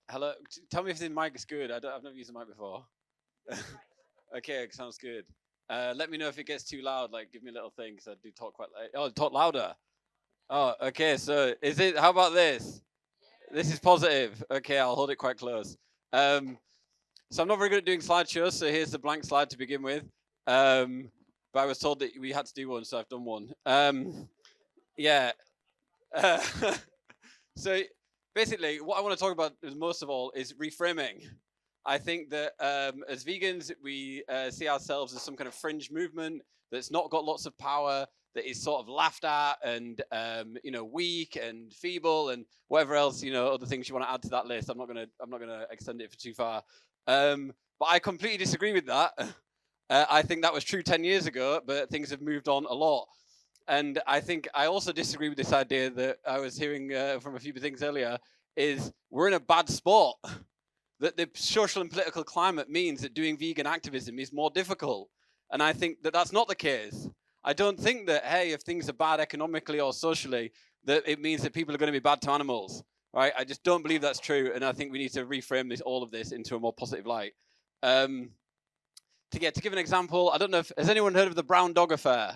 Hello. Tell me if the mic is good. I've never used the mic before. Okay, sounds good. Let me know if it gets too loud. Like, give me a little thing because I do talk quite. Oh, talk louder. Oh, okay. So, is it? How about this? This is positive. Okay, I'll hold it quite close. So I'm not very good at doing slideshows. So here's the blank slide to begin with. But I was told that we had to do one, so I've done one. Yeah. Uh, so basically, what I want to talk about most of all is reframing. I think that as vegans, we see ourselves as some kind of fringe movement that's not got lots of power, that is sort of laughed at and weak and feeble and whatever else, other things you want to add to that list. I'm not gonna extend it for too far. But I completely disagree with that. I think that was true 10 years ago, but things have moved on a lot. And I think I also disagree with this idea that I was hearing from a few things earlier, is we're in a bad spot. That the social and political climate means that doing vegan activism is more difficult. And I think that that's not the case. I don't think that, hey, if things are bad economically or socially, that it means that people are going to be bad to animals, right? I just don't believe that's true. And I think we need to reframe all of this into a more positive light. To give an example, I don't know has anyone heard of the brown dog affair?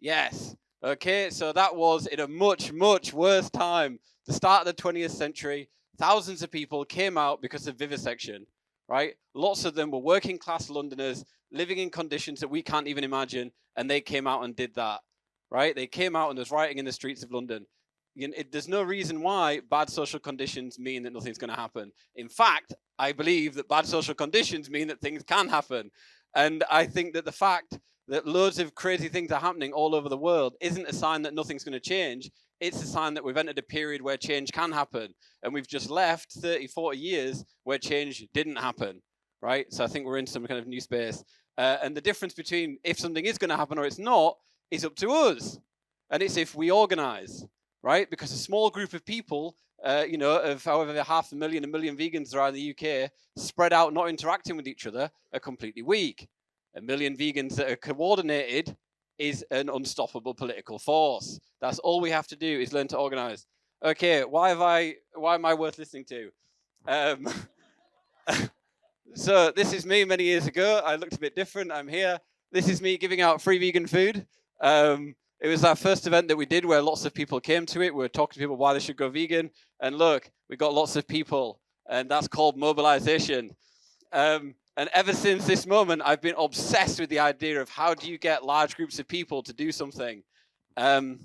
Yes. Okay, so that was in a much, much worse time. The start of the 20th century, thousands of people came out because of vivisection, right? Lots of them were working class Londoners living in conditions that we can't even imagine, and they came out and did that, right? They came out and there's rioting in the streets of London. There's no reason why bad social conditions mean that nothing's going to happen. In fact, I believe that bad social conditions mean that things can happen. And I think that the fact that loads of crazy things are happening all over the world isn't a sign that nothing's going to change. It's a sign that we've entered a period where change can happen. And we've just left 30, 40 years where change didn't happen, right? So I think we're in some kind of new space. And the difference between if something is going to happen or it's not is up to us. And it's if we organize, right? Because a small group of people, of however 500,000, 1 million vegans there are in the UK, spread out, not interacting with each other, are completely weak. 1 million vegans that are coordinated is an unstoppable political force. That's all we have to do is learn to organize. Okay, why am I worth listening to? So this is me many years ago. I looked a bit different. I'm here. This is me giving out free vegan food. It was our first event that we did where lots of people came to it. We were talking to people why they should go vegan. And look, we got lots of people. And that's called mobilization. And ever since this moment, I've been obsessed with the idea of how do you get large groups of people to do something. And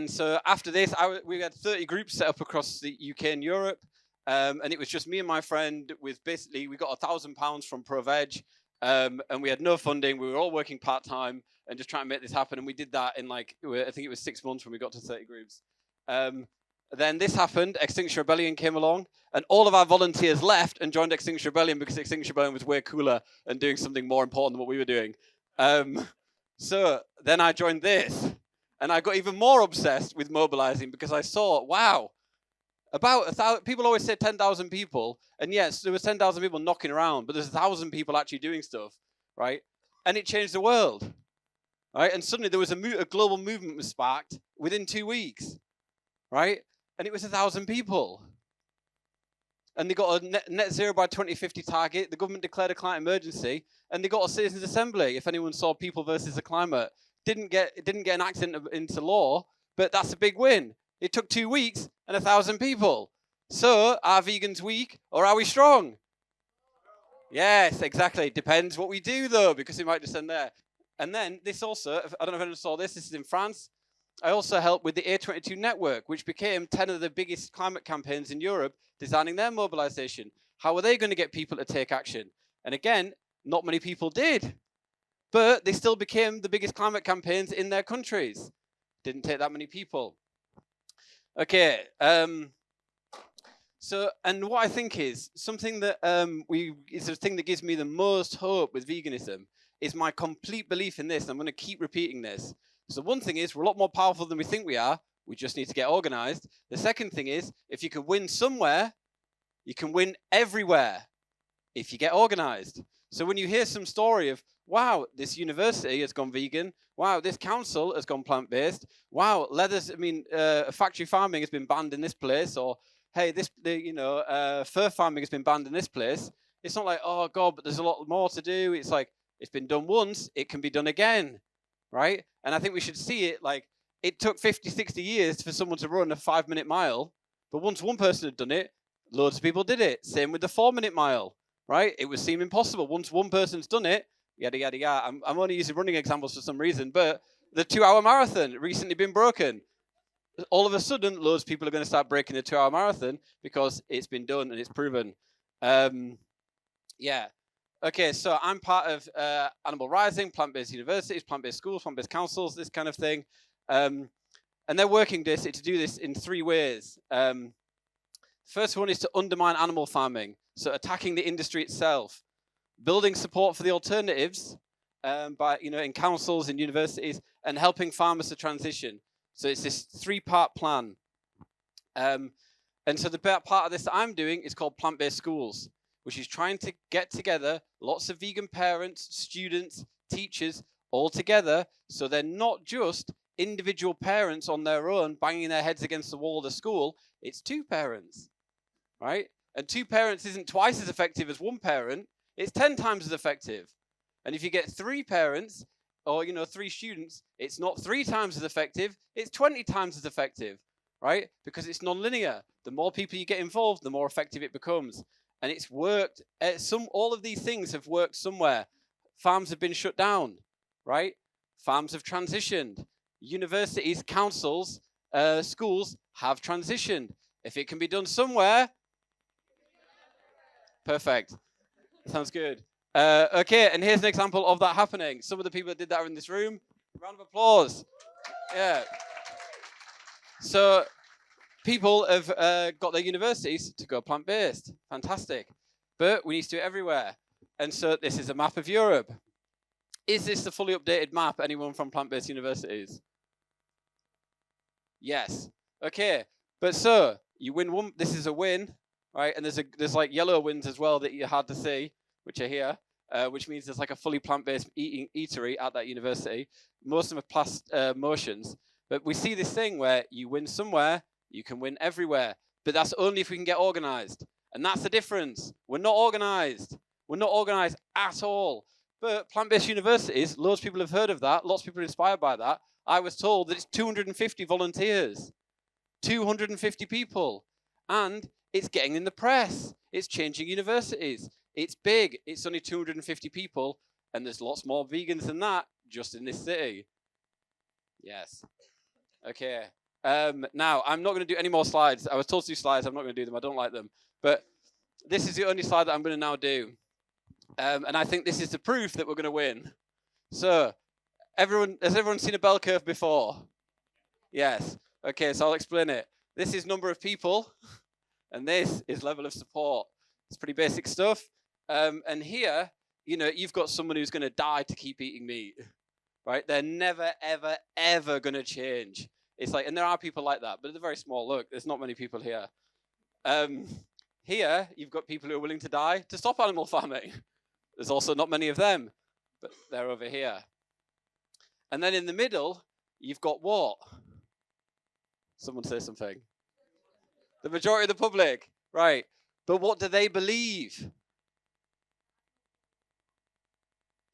so after this, we had 30 groups set up across the UK and Europe. And it was just me and my friend with basically, we got £1,000 from ProVeg. And we had no funding. We were all working part-time and just trying to make this happen. And we did that in I think it was 6 months when we got to 30 groups. Then this happened, Extinction Rebellion came along, and all of our volunteers left and joined Extinction Rebellion because Extinction Rebellion was way cooler and doing something more important than what we were doing. So then I joined this, and I got even more obsessed with mobilizing because I saw, wow, about 1,000, people always say 10,000 people, and yes, there was 10,000 people knocking around, but there's 1,000 people actually doing stuff, right? And it changed the world, right? And suddenly there was a global movement was sparked within 2 weeks, right? And it was 1,000 people. And they got a net zero by 2050 target. The government declared a climate emergency, and they got a citizens' assembly. If anyone saw People versus the Climate, didn't get an accident into law, but that's a big win. It took 2 weeks and 1,000 people. So are vegans weak or are we strong? Yes, exactly. Depends what we do though, because we might just end there. And then this also, I don't know if anyone saw this. This is in France. I also helped with the A22 network, which became 10 of the biggest climate campaigns in Europe, designing their mobilization. How are they going to get people to take action? And again, not many people did, but they still became the biggest climate campaigns in their countries. Didn't take that many people. Okay, so, and what I think is something that is the thing that gives me the most hope with veganism is my complete belief in this. And I'm going to keep repeating this. So one thing is we're a lot more powerful than we think we are. We just need to get organized. The second thing is if you can win somewhere, you can win everywhere if you get organized. So when you hear some story of, wow, this university has gone vegan. Wow, this council has gone plant-based. Wow, factory farming has been banned in this place. Or, hey, fur farming has been banned in this place. It's not like, oh God, but there's a lot more to do. It's like, it's been done once, it can be done again, right? And I think we should see it like, it took 50, 60 years for someone to run a 5-minute mile, but once one person had done it, loads of people did it. Same with the 4-minute mile, right? It would seem impossible. Once one person's done it, yada, yada, yada. I'm only using running examples for some reason, but the 2-hour marathon recently been broken. All of a sudden, loads of people are going to start breaking the 2-hour marathon because it's been done and it's proven. Yeah. Okay, so I'm part of Animal Rising, plant-based universities, plant-based schools, plant-based councils, this kind of thing. And they're working to do this in 3 ways. First one is to undermine animal farming, so attacking the industry itself, building support for the alternatives by in councils and universities, and helping farmers to transition. So it's this 3-part plan. And so the part of this that I'm doing is called plant-based schools, which is trying to get together lots of vegan parents, students, teachers, all together, so they're not just individual parents on their own banging their heads against the wall of the school. It's 2 parents, right? And 2 parents isn't twice as effective as 1 parent. It's 10 times as effective. And if you get 3 parents or 3 students, it's not 3 times as effective, it's 20 times as effective, right? Because it's non-linear. The more people you get involved, the more effective it becomes. And it's worked. All of these things have worked somewhere. Farms have been shut down, right? Farms have transitioned. Universities, councils, schools have transitioned. If it can be done somewhere, perfect. Sounds good. Okay, and here's an example of that happening. Some of the people that did that are in this room. Round of applause. Yeah. So people have got their universities to go plant-based. Fantastic. But we need to do it everywhere. And so this is a map of Europe. Is this the fully updated map? Anyone from plant-based universities? Yes. Okay. But so you win one. This is a win, right? And there's like yellow wins as well that you hard to see, which are here, which means there's like a fully plant-based eatery at that university. Most of them are past motions. But we see this thing where you win somewhere, you can win everywhere. But that's only if we can get organized. And that's the difference. We're not organized. We're not organized at all. But plant-based universities, loads of people have heard of that. Lots of people are inspired by that. I was told that it's 250 volunteers. 250 people. And it's getting in the press. It's changing universities. It's big. It's only 250 people. And there's lots more vegans than that just in this city. Yes. Okay. Now, I'm not going to do any more slides. I was told to do slides. I'm not going to do them. I don't like them. But this is the only slide that I'm going to now do. And I think this is the proof that we're going to win. So, has everyone seen a bell curve before? Yes. Okay, so I'll explain it. This is number of people, and this is level of support. It's pretty basic stuff. And here, you've got someone who's going to die to keep eating meat, right? They're never, ever, ever going to change. It's like, and there are people like that, but they're very small. Look, there's not many people here. Here, you've got people who are willing to die to stop animal farming. There's also not many of them, but they're over here. And then in the middle, you've got what? Someone say something. The majority of the public, right? But what do they believe?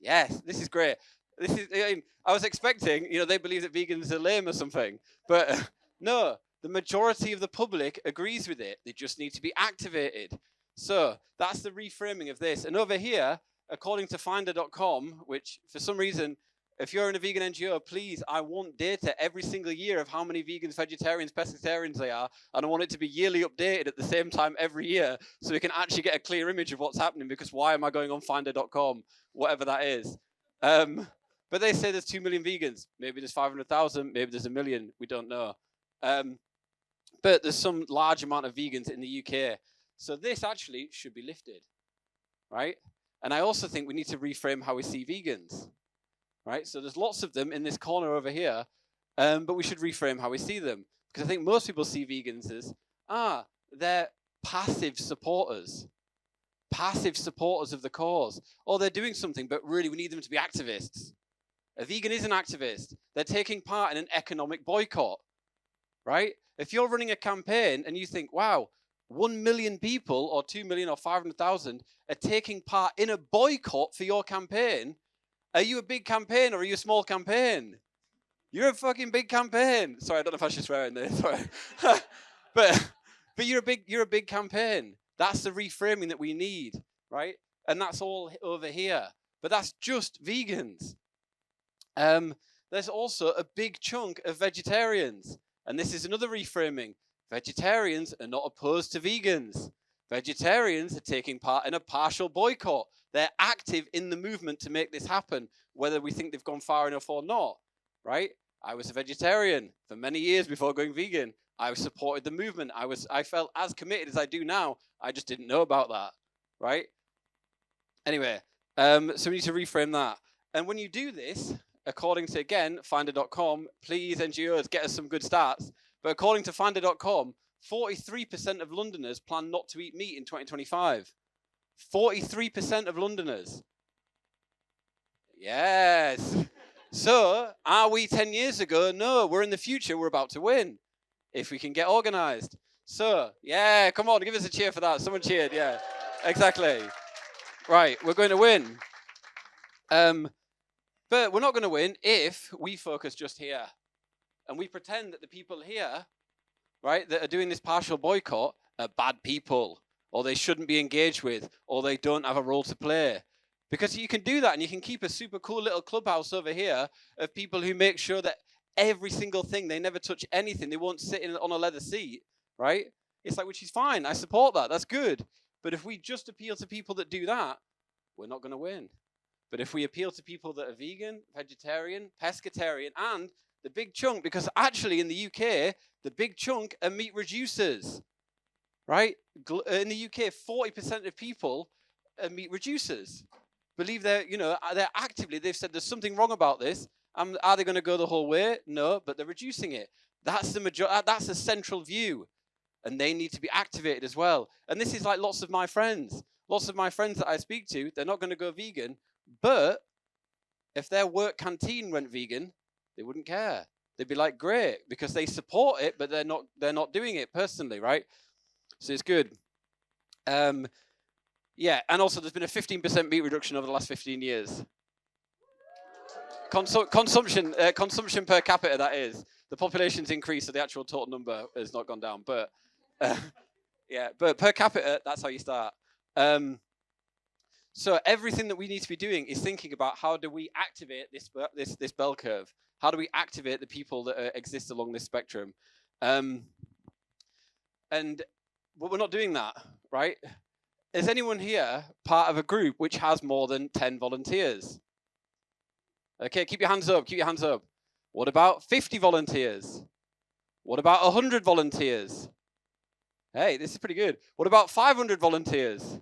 Yes, this is great. I was expecting, they believe that vegans are lame or something, but no, the majority of the public agrees with it. They just need to be activated. So that's the reframing of this. And over here, according to finder.com, which for some reason, if you're in a vegan NGO, please, I want data every single year of how many vegans, vegetarians, pescatarians they are, and I want it to be yearly updated at the same time every year so we can actually get a clear image of what's happening, because why am I going on finder.com, whatever that is. But they say there's 2 million vegans. Maybe there's 500,000, maybe there's 1 million, we don't know. But there's some large amount of vegans in the UK. So this actually should be lifted, right? And I also think we need to reframe how we see vegans, right? So there's lots of them in this corner over here, but we should reframe how we see them. Because I think most people see vegans as, they're passive supporters of the cause. Or they're doing something, but really we need them to be activists. A vegan is an activist. They're taking part in an economic boycott, right? If you're running a campaign and you think, wow, 1 million people or 2 million or 500,000 are taking part in a boycott for your campaign, are you a big campaign or are you a small campaign? You're a fucking big campaign. Sorry, I don't know if I should swear in this. Sorry. but you're a big campaign. That's the reframing that we need, right? And that's all over here. But that's just vegans. There's also a big chunk of vegetarians. And this is another reframing. Vegetarians are not opposed to vegans. Vegetarians are taking part in a partial boycott. They're active in the movement to make this happen, whether we think they've gone far enough or not, right? I was a vegetarian for many years before going vegan. I supported the movement. I felt as committed as I do now. I just didn't know about that, right? Anyway, so we need to reframe that. And when you do this, according to, again, finder.com, please, NGOs, get us some good stats. But according to finder.com, 43% of Londoners plan not to eat meat in 2025. 43% of Londoners. Yes. So, are we 10 years ago? No, we're in the future. We're about to win if we can get organized. So, yeah, come on, give us a cheer for that. Someone cheered, yeah. Exactly. Right, we're going to win. But we're not going to win if we focus just here. And we pretend that the people here, right, that are doing this partial boycott are bad people, or they shouldn't be engaged with, or they don't have a role to play. Because you can do that, and you can keep a super cool little clubhouse over here of people who make sure that every single thing, they never touch anything, they won't sit on a leather seat, right? It's like, which is fine, I support that, that's good. But if we just appeal to people that do that, we're not going to win. But if we appeal to people that are vegan, vegetarian, pescatarian, and the big chunk, because actually in the UK, the big chunk are meat reducers, right? In the UK, 40% of people are meat reducers. Believe they're actively, they've said there's something wrong about this. Are they going to go the whole way? No, but they're reducing it. That's the central view. And they need to be activated as well. And this is like lots of my friends that I speak to, they're not going to go vegan, but if their work canteen went vegan, they wouldn't care. They'd be like, great, because they support it, but they're not doing it personally, right? So it's good. Yeah, and also there's been a 15% meat reduction over the last 15 years. Consumption per capita, that is. The population's increased, so the actual total number has not gone down. But yeah, but per capita, that's how you start. So everything that we need to be doing is thinking about how do we activate this bell curve? How do we activate the people that exist along this spectrum? But we're not doing that, right? Is anyone here part of a group which has more than 10 volunteers? Okay, keep your hands up, keep your hands up. What about 50 volunteers? What about 100 volunteers? Hey, this is pretty good. What about 500 volunteers?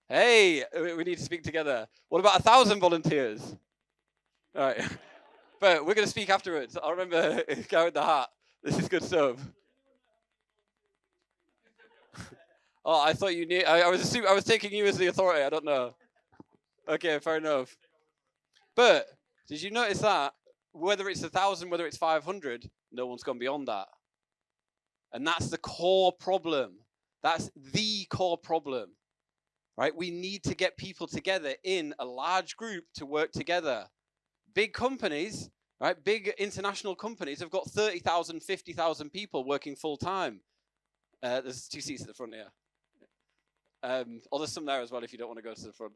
Hey, we need to speak together. What about 1,000 volunteers? All right, but we're going to speak afterwards. I'll remember guy with the hat. This is good stuff. Oh, I thought you knew. I was taking you as the authority. I don't know. Okay, fair enough. But did you notice that whether it's 1,000, whether it's 500, no one's gone beyond that, and that's the core problem. That's the core problem, right? We need to get people together in a large group to work together. Big companies, right? Big international companies have got 30,000, 50,000 people working full time. There's 2 seats at the front here. Or there's some there as well if you don't want to go to the front.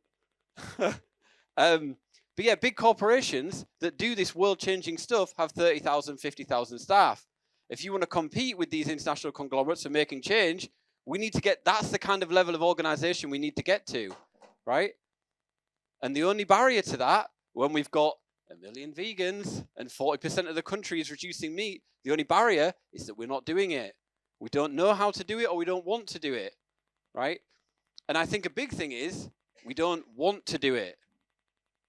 But yeah, big corporations that do this world-changing stuff have 30,000, 50,000 staff. If you want to compete with these international conglomerates and making change, we need to that's the kind of level of organization we need to get to, right? And the only barrier to that, when we've got 1 million vegans and 40% of the country is reducing meat, the only barrier is that we're not doing it. We don't know how to do it or we don't want to do it, right? And I think a big thing is we don't want to do it,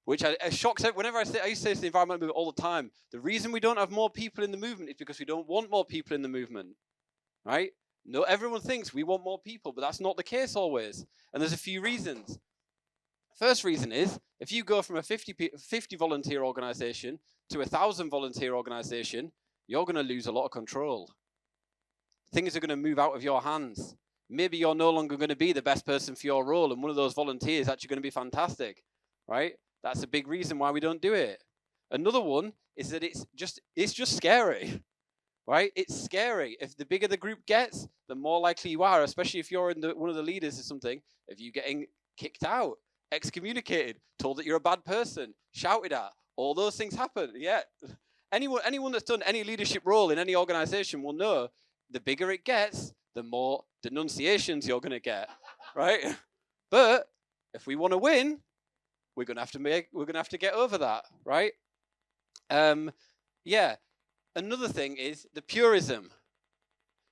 which shocks everyone. Whenever I used to say this to the environmental movement all the time, the reason we don't have more people in the movement is because we don't want more people in the movement, right? No, everyone thinks we want more people, but that's not the case always. And there's a few reasons. First reason is, if you go from a 50 volunteer organization to 1,000 volunteer organization, you're going to lose a lot of control. Things are going to move out of your hands. maybe you're no longer going to be the best person for your role, and one of those volunteers is actually going to be fantastic, right? That's a big reason why we don't do it. Another one is that it's just scary, right? It's scary. If the bigger the group gets, the more likely you are, especially if you're one of the leaders or something, of you getting kicked out, excommunicated, told that you're a bad person, shouted at. All those things happen. Yeah. Anyone that's done any leadership role in any organization will know the bigger it gets, the more denunciations you're going to get, right? But if we want to win, we're going to have to get over that, right? Yeah. Another thing is the purism.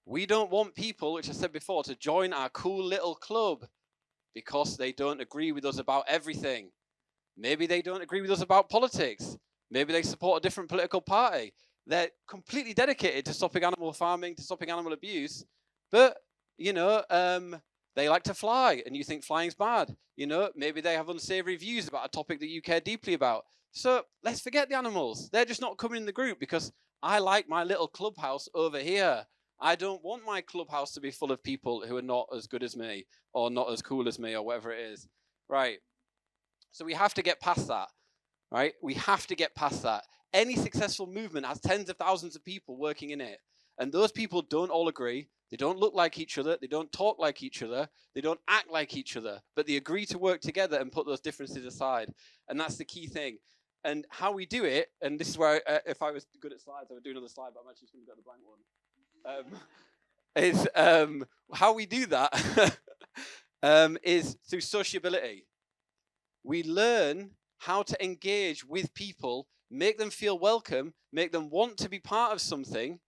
We don't want people, which I said before, to join our cool little club because they don't agree with us about everything. Maybe they don't agree with us about politics. Maybe they support a different political party. They're completely dedicated to stopping animal farming, to stopping animal abuse. But, they like to fly, and you think flying's bad. Maybe they have unsavory views about a topic that you care deeply about. So let's forget the animals. They're just not coming in the group because I like my little clubhouse over here. I don't want my clubhouse to be full of people who are not as good as me or not as cool as me or whatever it is. Right. So we have to get past that. Right? We have to get past that. Any successful movement has tens of thousands of people working in it. And those people don't all agree. They don't look like each other. They don't talk like each other. They don't act like each other. But they agree to work together and put those differences aside. And that's the key thing. And how we do it, and this is where, if I was good at slides, I would do another slide, but I'm actually just going to go to the blank one. How we do that is through sociability. We learn how to engage with people, make them feel welcome, make them want to be part of something,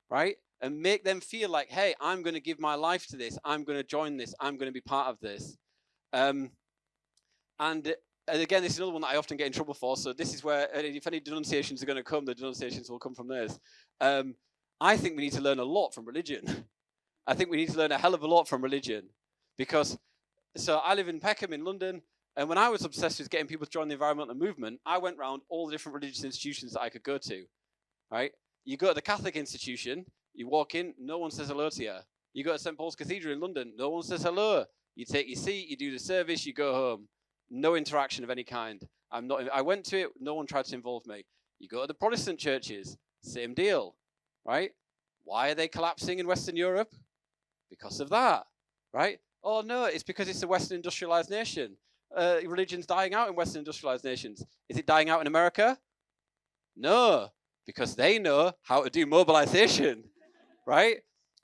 right? And make them feel like, hey, I'm going to give my life to this. I'm going to join this. I'm going to be part of this. And again, this is another one that I often get in trouble for. So this is where, if any denunciations are going to come, the denunciations will come from this. I think we need to learn a lot from religion. I think we need to learn a hell of a lot from religion. Because, so I live in Peckham in London. And when I was obsessed with getting people to join the environmental movement, I went around all the different religious institutions that I could go to, right? You go to the Catholic institution, you walk in, no one says hello to you. You go to St. Paul's Cathedral in London, no one says hello. You take your seat, you do the service, you go home. No interaction of any kind. I went to it, no one tried to involve me. You go to the Protestant churches, same deal, right? Why are they collapsing in Western Europe? Because of that, right? Oh no, it's because it's a Western industrialized nation. Religion's dying out in Western industrialized nations. Is it dying out in America? No, because they know how to do mobilization, right?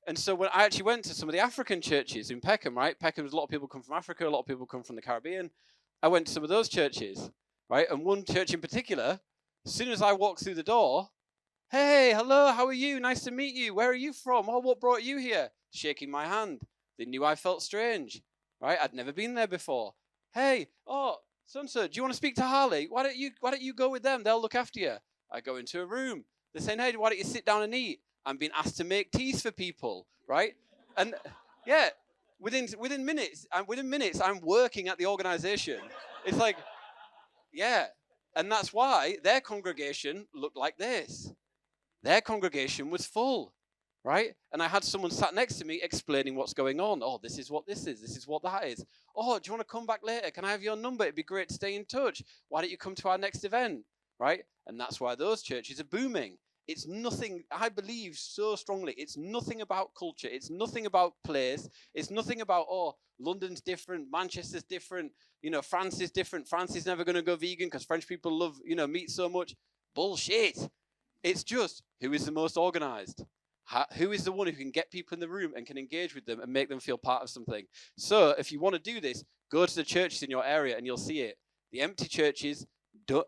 And so when I actually went to some of the African churches in Peckham, right? Peckham's a lot of people come from Africa, a lot of people come from the Caribbean. I went to some of those churches, right? And one church in particular, as soon as I walked through the door, hey, hello, how are you? Nice to meet you. Where are you from? Oh, what brought you here? Shaking my hand. They knew I felt strange, right? I'd never been there before. Hey, so-and-so, do you want to speak to Harley? Why don't you go with them? They'll look after you. I go into a room. They're saying, hey, why don't you sit down and eat? I'm being asked to make teas for people, right? And yeah, within minutes, I'm working at the organization. It's like, yeah. And that's why their congregation looked like this. Their congregation was full, right? And I had someone sat next to me explaining what's going on. Oh, this is what this is. This is what that is. Oh, do you want to come back later? Can I have your number? It'd be great to stay in touch. Why don't you come to our next event, right? And that's why those churches are booming. It's nothing, I believe so strongly, it's nothing about culture. It's nothing about place. It's nothing about, London's different, Manchester's different, France is different. France is never going to go vegan because French people love, meat so much. Bullshit. It's just, who is the most organized? Who is the one who can get people in the room and can engage with them and make them feel part of something? So if you want to do this, go to the churches in your area and you'll see it. The empty churches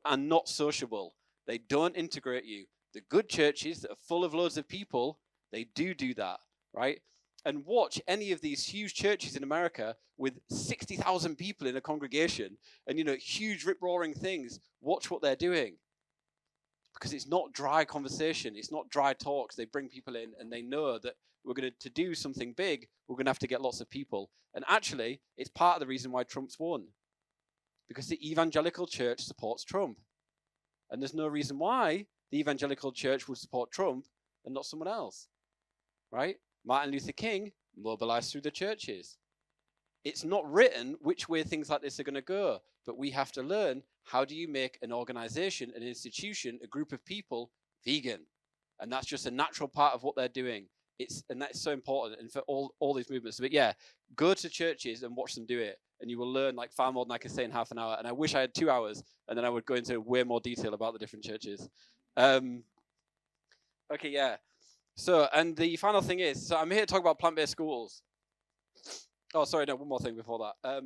are not sociable. They don't integrate you. The good churches that are full of loads of people, they do that, right? And watch any of these huge churches in America with 60,000 people in a congregation and, huge rip-roaring things. Watch what they're doing. Because it's not dry conversation. It's not dry talks. They bring people in and they know that we're going to do something big. We're going to have to get lots of people. And actually, it's part of the reason why Trump's won. Because the evangelical church supports Trump. And there's no reason why the evangelical church would support Trump and not someone else, right? Martin Luther King Mobilize through the churches. It's not written which way things like this are going to go, but we have to learn, how do you make an organization, an institution, a group of people vegan? And that's just a natural part of what they're doing. And that's so important, and for all these movements. But yeah, go to churches and watch them do it, and you will learn like far more than I can say in half an hour. And I wish I had 2 hours, and then I would go into way more detail about the different churches. Okay, yeah. So, and the final thing is, so I'm here to talk about plant-based schools. Oh, sorry, no, one more thing before that.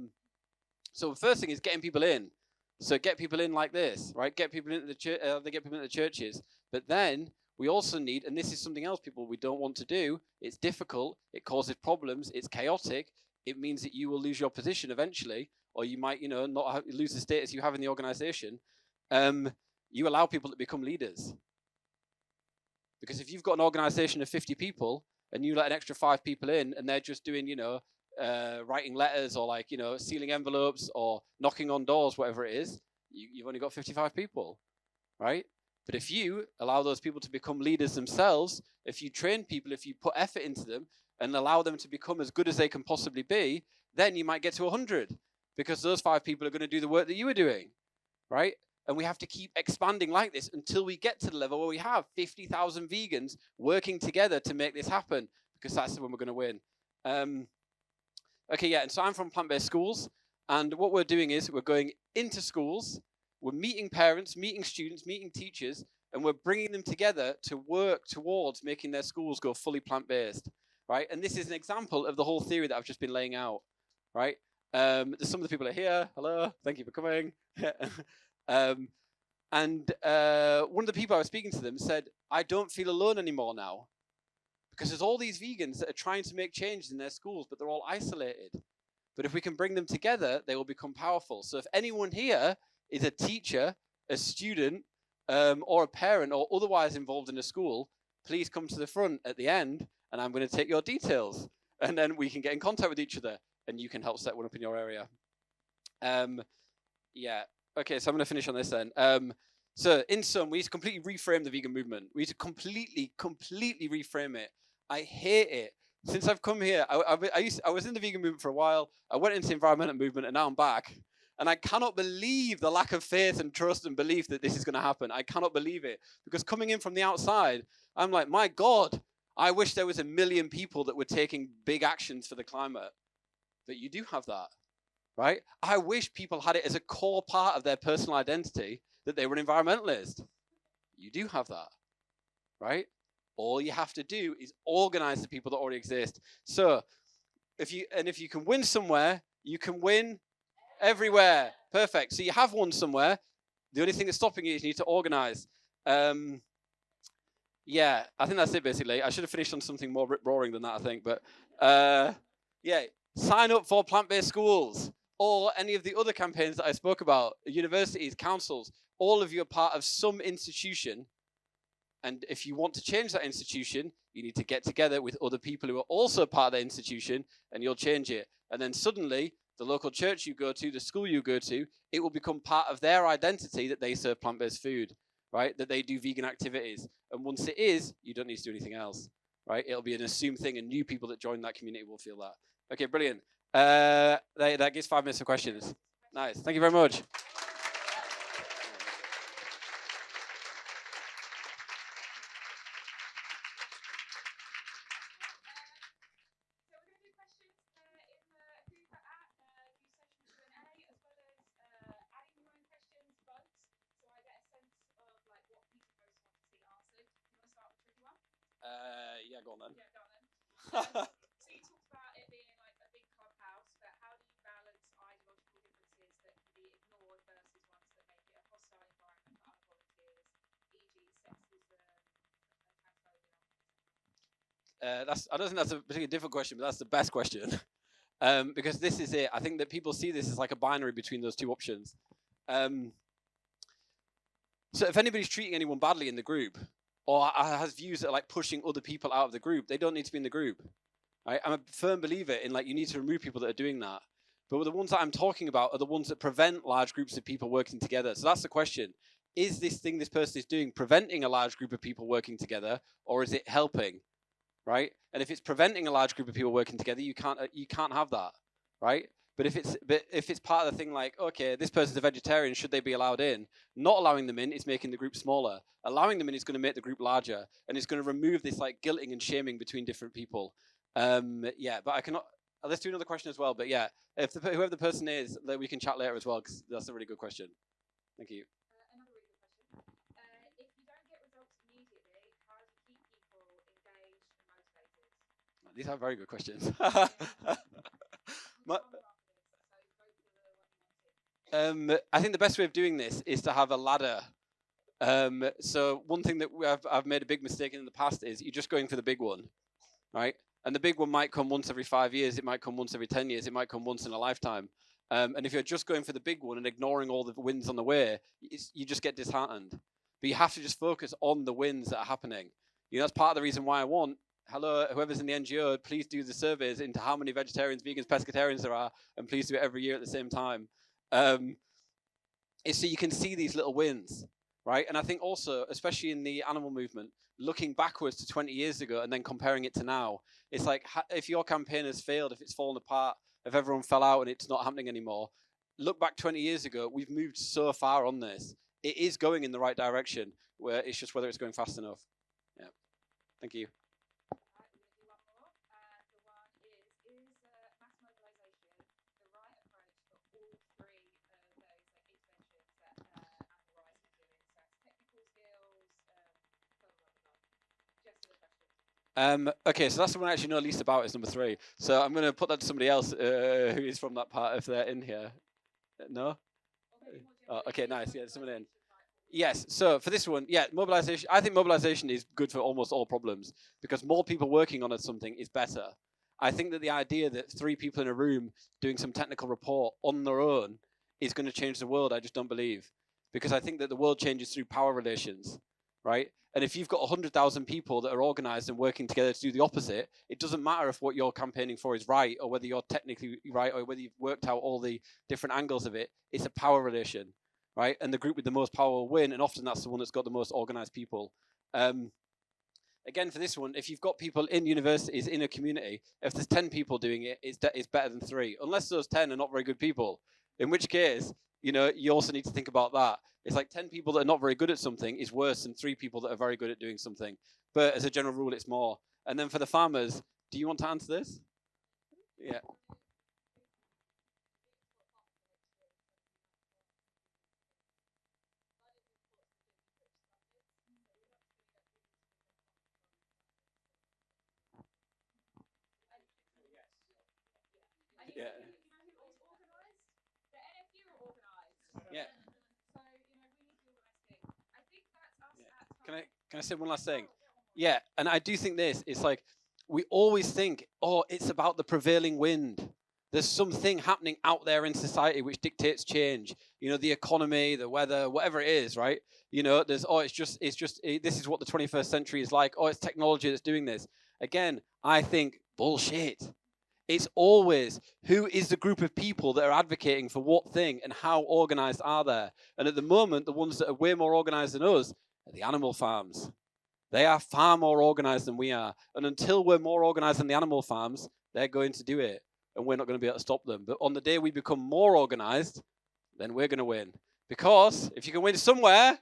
So the first thing is getting people in. So get people in like this, right? Get people into the church. They get people into the churches. But then we also need, and this is something else we don't want to do. It's difficult. It causes problems. It's chaotic. It means that you will lose your position eventually, or you might, not lose the status you have in the organization. You allow people to become leaders. Because if you've got an organization of 50 people and you let an extra 5 people in, and they're just doing, writing letters, or sealing envelopes or knocking on doors, whatever it is, you've only got 55 people, right? But if you allow those people to become leaders themselves, if you train people, if you put effort into them and allow them to become as good as they can possibly be, then you might get to 100, because those 5 people are going to do the work that you were doing, right? And we have to keep expanding like this until we get to the level where we have 50,000 vegans working together to make this happen, because that's when we're going to win. Okay, yeah, and so I'm from Plant-Based Schools, and what we're doing is we're going into schools, we're meeting parents, meeting students, meeting teachers, and we're bringing them together to work towards making their schools go fully plant-based, right? And this is an example of the whole theory that I've just been laying out, right? Some of the people are here. Hello, thank you for coming. And one of the people I was speaking to them said, I don't feel alone anymore now. Because there's all these vegans that are trying to make changes in their schools, but they're all isolated. But if we can bring them together, they will become powerful. So if anyone here is a teacher, a student, or a parent, or otherwise involved in a school, please come to the front at the end, and I'm going to take your details. And then we can get in contact with each other, and you can help set one up in your area. Yeah. Okay, so I'm going to finish on this then. So in sum, we need to completely reframe the vegan movement. We need to completely reframe it. I hate it. Since I've come here, I was in the vegan movement for a while. I went into the environmental movement, and now I'm back. And I cannot believe the lack of faith and trust and belief that this is going to happen. I cannot believe it. Because coming in from the outside, I'm like, my God, I wish there was 1 million people that were taking big actions for the climate. But you do have that, right? I wish people had it as a core part of their personal identity that they were an environmentalist. You do have that, right? All you have to do is organize the people that already exist. So if you can win somewhere, you can win everywhere. Perfect. So you have won somewhere. The only thing that's stopping you is you need to organize. Yeah, I think that's it basically. I should have finished on something more rip-roaring than that, I think. But yeah, sign up for plant-based schools or any of the other campaigns that I spoke about, universities, councils. All of you are part of some institution. And if you want to change that institution, you need to get together with other people who are also part of that institution, and you'll change it. And then suddenly, the local church you go to, the school you go to, it will become part of their identity that they serve plant-based food, right? That they do vegan activities. And once it is, you don't need to do anything else, right? It'll be an assumed thing, and new people that join that community will feel that. Okay, brilliant. That gives 5 minutes for questions. Nice. Thank you very much. Yeah, go on then. Yeah, go on then. So you talked about it being like a big clubhouse, but how do you balance ideological differences that can be ignored versus ones that make it a hostile environment for other volunteers, e.g. sexism, transphobia? I don't think that's a particularly difficult question, but that's the best question. Because this is it. I think that people see this as like a binary between those two options. So if anybody's treating anyone badly in the group, or has views that are like pushing other people out of the group, they don't need to be in the group. Right? I'm a firm believer in like you need to remove people that are doing that. But the ones that I'm talking about are the ones that prevent large groups of people working together. So that's the question. Is this thing this person is doing preventing a large group of people working together, or is it helping? right? And if it's preventing a large group of people working together, you can't have that, right? But if it's part of the thing, like, okay, this person's a vegetarian, should they be allowed in? Not allowing them in is making the group smaller. Allowing them in is going to make the group larger, and it's going to remove this like guilting and shaming between different people. Yeah, but I cannot. Let's do another question as well. But yeah, if whoever the person is, we can chat later as well, because that's a really good question. Thank you. Another really good question. If you don't get results immediately, how do you keep people engaged and motivated? These are very good questions. I think the best way of doing this is to have a ladder. So one thing that I've made a big mistake in the past is you're just going for the big one, right? And the big one might come once every 5 years. It might come once every 10 years. It might come once in a lifetime. And if you're just going for the big one and ignoring all the wins on the way, you just get disheartened. But you have to just focus on the wins that are happening. You know, that's part of the reason why I want, hello, whoever's in the NGO, please do the surveys into how many vegetarians, vegans, pescatarians there are, and please do it every year at the same time. Is so you can see these little wins, right? And I think also, especially in the animal movement, looking backwards to 20 years ago and then comparing it to now, it's like if your campaign has failed, if it's fallen apart, if everyone fell out and it's not happening anymore, look back 20 years ago, we've moved so far on this. It is going in the right direction, where it's just whether it's going fast enough. Yeah. Thank you. Okay, so that's the one I actually know least about is number 3. So I'm going to put that to somebody else who is from that part if they're in here. No? Oh, okay, nice. Yeah, someone in. Yes, so for this one, yeah, mobilization. I think mobilization is good for almost all problems because more people working on something is better. I think that the idea that 3 people in a room doing some technical report on their own is going to change the world, I just don't believe. Because I think that the world changes through power relations, right? And if you've got 100,000 people that are organized and working together to do the opposite, it doesn't matter if what you're campaigning for is right or whether you're technically right or whether you've worked out all the different angles of it. It's a power relation, right? And the group with the most power will win, and often that's the one that's got the most organized people. Again, for this one, if you've got people in universities, in a community, if there's 10 people doing it, it's better than 3, unless those 10 are not very good people, in which case, you know, you also need to think about that. It's like 10 people that are not very good at something is worse than 3 people that are very good at doing something. But as a general rule, it's more. And then for the farmers, do you want to answer this? Yeah. Yeah. Yeah. Can I say one last thing? Yeah, and I do think this, it's like, we always think, oh, it's about the prevailing wind. There's something happening out there in society which dictates change. You know, the economy, the weather, whatever it is, right? You know, there's, oh, this is what the 21st century is like. Oh, it's technology that's doing this. Again, I think bullshit. It's always who is the group of people that are advocating for what thing and how organized are they? And at the moment, the ones that are way more organized than us are the animal farms. They are far more organized than we are. And until we're more organized than the animal farms, they're going to do it. And we're not going to be able to stop them. But on the day we become more organized, then we're going to win. Because if you can win somewhere,